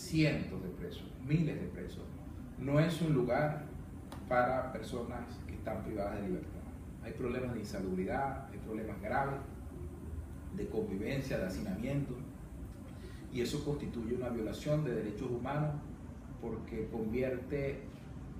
cientos de presos, miles de presos. No es un lugar para personas que están privadas de libertad. Hay problemas de insalubridad, hay problemas graves de convivencia, de hacinamiento, y eso constituye una violación de derechos humanos porque convierte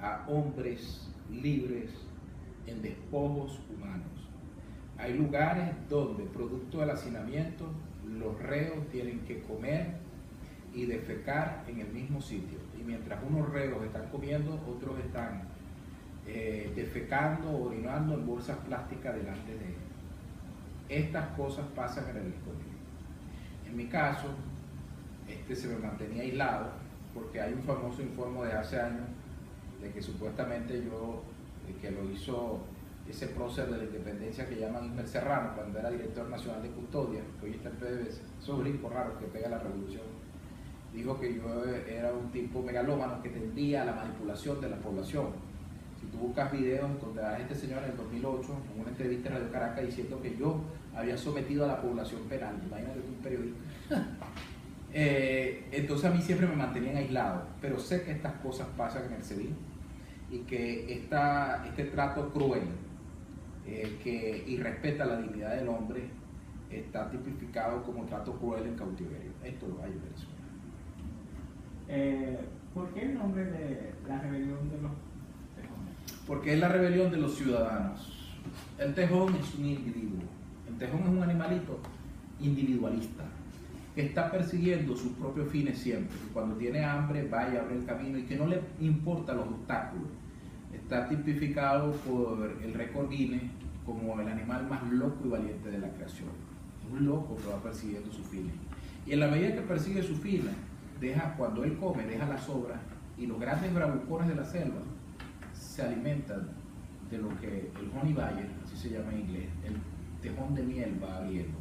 a hombres libres en despojos humanos. Hay lugares donde, producto del hacinamiento, los reos tienen que comer y defecar en el mismo sitio. Y mientras unos reos están comiendo, otros están defecando o orinando en bolsas plásticas delante de ellos. Estas cosas pasan en el Escondite. En mi caso, se me mantenía aislado porque hay un famoso informe de hace años de que supuestamente yo, que lo hizo ese prócer de la independencia que llaman Ismael Serrano cuando era director nacional de custodia, que hoy está en PDVSA, esos brincos raros que pega la revolución, dijo que yo era un tipo megalómano que tendía a la manipulación de la población. Si tú buscas videos, encontrarás a este señor en el 2008 en una entrevista en Radio Caracas diciendo que yo había sometido a la población penal. Imagínate un periodista. Entonces a mí siempre me mantenían aislado, pero sé que estas cosas pasan en el SEBIN y que este trato cruel que irrespeta la dignidad del hombre está tipificado como trato cruel en cautiverio. Esto lo hay en Venezuela. ¿Por qué el nombre de la rebelión de los tejones? Porque es la rebelión de los ciudadanos. El tejón es un individuo. El tejón es un animalito individualista que está persiguiendo sus propios fines siempre. Y cuando tiene hambre, va y abre el camino y que no le importa los obstáculos. Está tipificado por el récord Guinness como el animal más loco y valiente de la creación. Es un loco que va persiguiendo sus fines. Y en la medida que persigue sus fines, cuando él come, deja las sobras, y los grandes bravucones de la selva se alimentan de lo que el honey badger, así se llama en inglés, el tejón de miel va abriendo.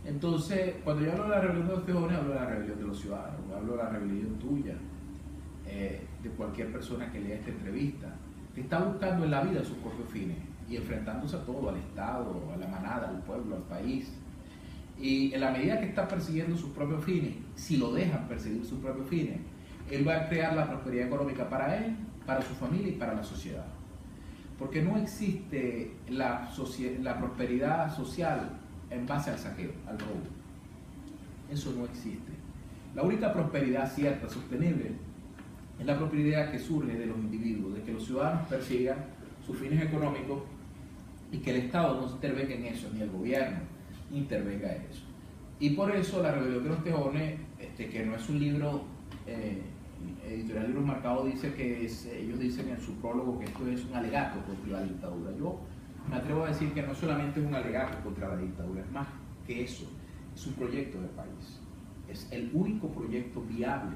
Entonces, cuando yo hablo de la rebelión de los tejones, hablo de la rebelión de los ciudadanos, hablo de la rebelión tuya, de cualquier persona que lea esta entrevista, que está buscando en la vida sus propios fines y enfrentándose a todo, al Estado, a la manada, al pueblo, al país. Y en la medida que está persiguiendo sus propios fines, si lo dejan perseguir sus propios fines, él va a crear la prosperidad económica para él, para su familia y para la sociedad. Porque no existe la prosperidad social en base al saqueo, al robo. Eso no existe. La única prosperidad cierta, sostenible, es la prosperidad que surge de los individuos, de que los ciudadanos persigan sus fines económicos y que el Estado no intervenga en eso, ni el gobierno intervenga en eso. Y por eso la rebelión de los tejones, que no es un libro, Editorial Libros Marcados dice que ellos dicen en su prólogo que esto es un alegato contra la dictadura. Yo me atrevo a decir que no solamente es un alegato contra la dictadura, es más que eso, es un proyecto de país. Es el único proyecto viable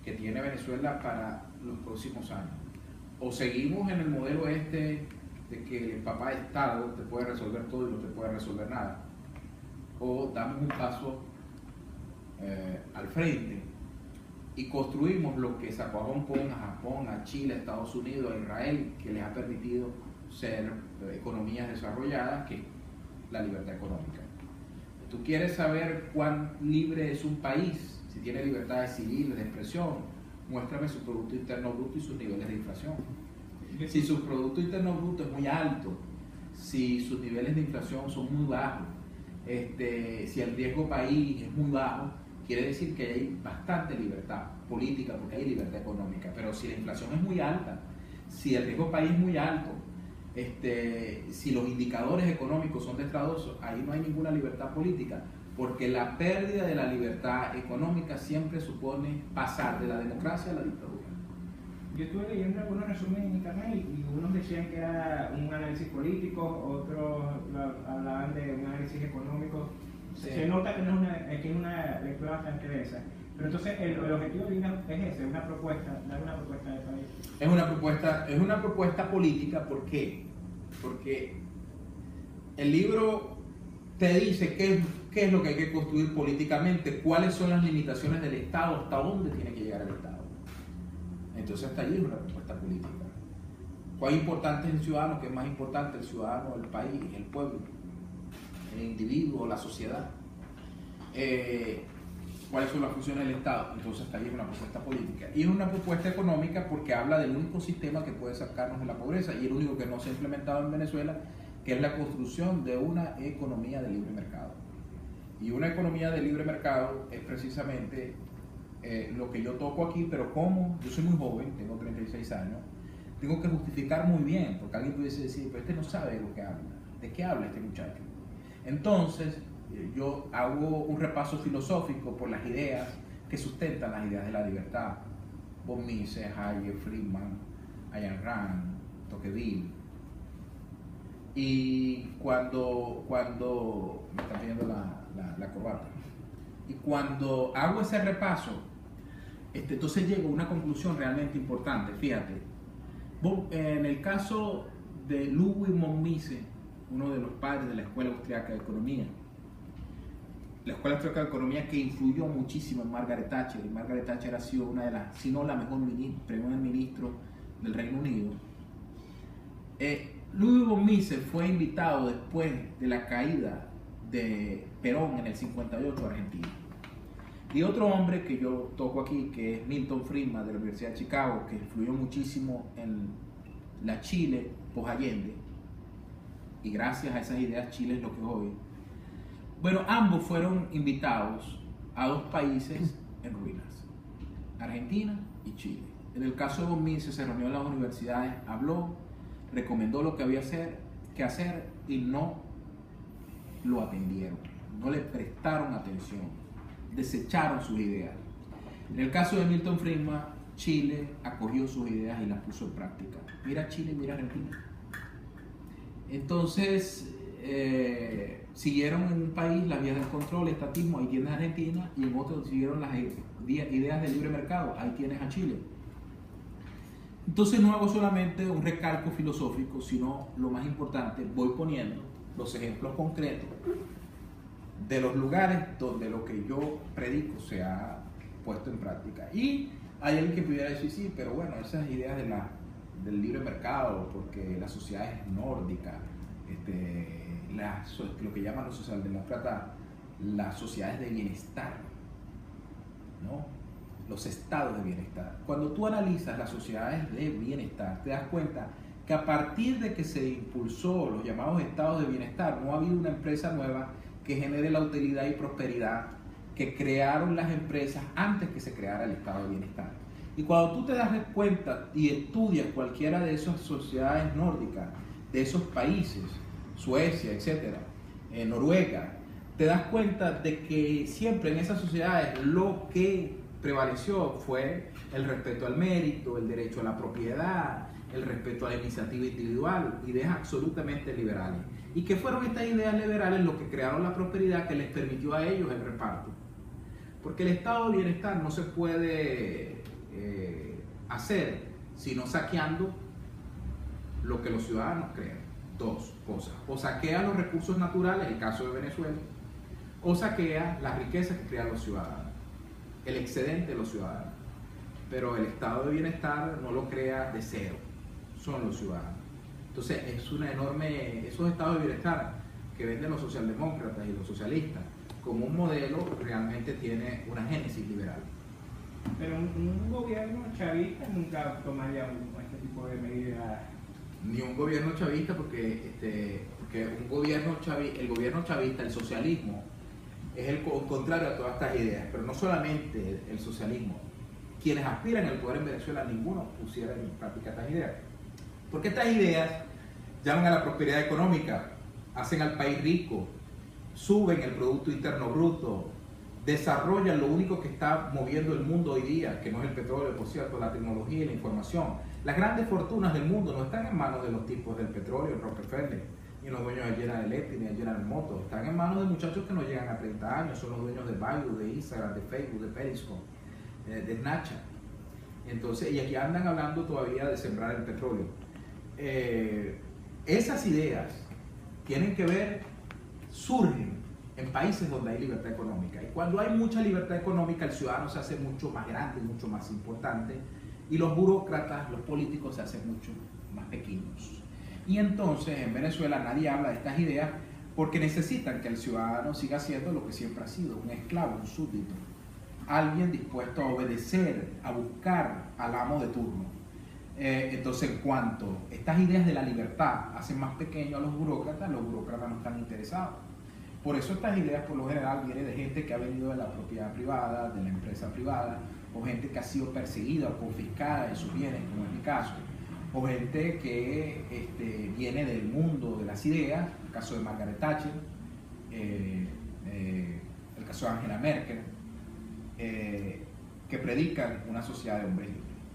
que tiene Venezuela para los próximos años. O seguimos en el modelo de que el papá Estado te puede resolver todo y no te puede resolver nada, o damos un paso al frente y construimos lo que sacó a Hong Kong, a Japón, a Chile, a Estados Unidos, a Israel, que les ha permitido ser economías desarrolladas, que es la libertad económica. Tú quieres saber cuán libre es un país, si tiene libertades civiles, de expresión, muéstrame su Producto Interno Bruto y sus niveles de inflación. Si su Producto Interno Bruto es muy alto, si sus niveles de inflación son muy bajos, si el riesgo país es muy bajo, quiere decir que hay bastante libertad política porque hay libertad económica. Pero si la inflación es muy alta, si el riesgo país es muy alto, si los indicadores económicos son desastrosos, ahí no hay ninguna libertad política, porque la pérdida de la libertad económica siempre supone pasar de la democracia a la dictadura. Yo estuve leyendo algunos resúmenes en internet y unos decían que era un análisis político, otros hablaban de un análisis económico. Sí. Se nota que es una lectura bastante densa. Pero entonces el objetivo de INA es ese, una propuesta, dar una propuesta de país. Es una propuesta política. ¿Por qué? Porque el libro te dice qué es lo que hay que construir políticamente, cuáles son las limitaciones del Estado, hasta dónde tiene que llegar el Estado. Entonces hasta allí es una propuesta política. ¿Cuán importante es el ciudadano? ¿Qué es más importante, el ciudadano, el país, el pueblo, el individuo, la sociedad? ¿Cuáles son las funciones del Estado? Entonces ahí es una propuesta política. Y es una propuesta económica porque habla del único sistema que puede sacarnos de la pobreza y el único que no se ha implementado en Venezuela, que es la construcción de una economía de libre mercado. Y una economía de libre mercado es precisamente lo que yo toco aquí, pero como yo soy muy joven, tengo 36 años, tengo que justificar muy bien, porque alguien pudiese decir, pero este no sabe de lo que habla. ¿De qué habla este muchacho? Entonces, yo hago un repaso filosófico por las ideas que sustentan las ideas de la libertad. Von Mises, Hayek, Friedman, Ayn Rand, Tocqueville. Y cuando me están pidiendo la corbata, y cuando hago ese repaso, entonces llego a una conclusión realmente importante. Fíjate, en el caso de Ludwig von Mises, uno de los padres de la Escuela Austriaca de Economía, la Escuela Austriaca de Economía que influyó muchísimo en Margaret Thatcher, y Margaret Thatcher ha sido una de las, si no la mejor primer ministro del Reino Unido. Ludwig von Mises fue invitado después de la caída de Perón en el 58 a Argentina. Y otro hombre que yo toco aquí, que es Milton Friedman de la Universidad de Chicago, que influyó muchísimo en la Chile post-Allende, y gracias a esas ideas Chile es lo que es hoy. Bueno, ambos fueron invitados a dos países en ruinas, Argentina y Chile. En el caso de von Mises se reunió en las universidades, habló, recomendó lo que había que hacer y no lo atendieron, no le prestaron atención, desecharon sus ideas. En el caso de Milton Friedman, Chile acogió sus ideas y las puso en práctica. Mira Chile, mira Argentina. Entonces, siguieron en un país las vías del control, el estatismo, ahí tienes a Argentina, y en otro siguieron las ideas del libre mercado, ahí tienes a Chile. Entonces no hago solamente un recalco filosófico, sino lo más importante, voy poniendo los ejemplos concretos de los lugares donde lo que yo predico se ha puesto en práctica. Y hay alguien que pudiera decir, sí, pero bueno, esas ideas del libre mercado, porque la sociedad es nórdica, lo que llaman los socialdemócratas las sociedades de bienestar, ¿no? Los estados de bienestar. Cuando tú analizas las sociedades de bienestar, te das cuenta que a partir de que se impulsó los llamados estados de bienestar, no ha habido una empresa nueva que genere la utilidad y prosperidad que crearon las empresas antes que se creara el estado de bienestar. Y cuando tú te das cuenta y estudias cualquiera de esas sociedades nórdicas, de esos países, Suecia, etcétera, Noruega, te das cuenta de que siempre en esas sociedades lo que prevaleció fue el respeto al mérito, el derecho a la propiedad, el respeto a la iniciativa individual, ideas absolutamente liberales. ¿Y qué fueron estas ideas liberales lo que crearon la prosperidad que les permitió a ellos el reparto? Porque el estado de bienestar no se puede hacer sino saqueando lo que los ciudadanos crean. Dos cosas: o saquea los recursos naturales, el caso de Venezuela, o saquea las riquezas que crean los ciudadanos, el excedente de los ciudadanos. Pero el estado de bienestar no lo crea de cero, son los ciudadanos. Entonces es una enorme, esos estados de bienestar que venden los socialdemócratas y los socialistas como un modelo, realmente tiene una génesis liberal. Pero un gobierno chavista nunca tomaría este tipo de medidas. Ni un gobierno chavista, porque el gobierno chavista, el socialismo, es el contrario a todas estas ideas. Pero no solamente el socialismo, quienes aspiran al poder en Venezuela, ninguno pusiera en práctica estas ideas. Porque estas ideas llaman a la prosperidad económica, hacen al país rico, suben el Producto Interno Bruto, desarrollan lo único que está moviendo el mundo hoy día, que no es el petróleo, por cierto, la tecnología y la información. Las grandes fortunas del mundo no están en manos de los tipos del petróleo, Rockefeller, ni los dueños de General Electric, ni de General Motors. Están en manos de muchachos que no llegan a 30 años, son los dueños de Baidu, de Instagram, de Facebook, de Periscope, de Snapchat. Entonces, y aquí andan hablando todavía de sembrar el petróleo. Esas ideas tienen que ver, surgen en países donde hay libertad económica. Y cuando hay mucha libertad económica, el ciudadano se hace mucho más grande, mucho más importante, y los burócratas, los políticos se hacen mucho más pequeños. Y entonces en Venezuela nadie habla de estas ideas porque necesitan que el ciudadano siga siendo lo que siempre ha sido, un esclavo, un súbdito. alguien dispuesto a obedecer, a buscar al amo de turno. Entonces, en cuanto estas ideas de la libertad hacen más pequeños a los burócratas no están interesados. Por eso estas ideas por lo general vienen de gente que ha venido de la propiedad privada, de la empresa privada, o gente que ha sido perseguida o confiscada de sus bienes, como es mi caso, o gente que viene del mundo de las ideas, el caso de Margaret Thatcher, el caso de Angela Merkel, que predican una sociedad de hombres libres.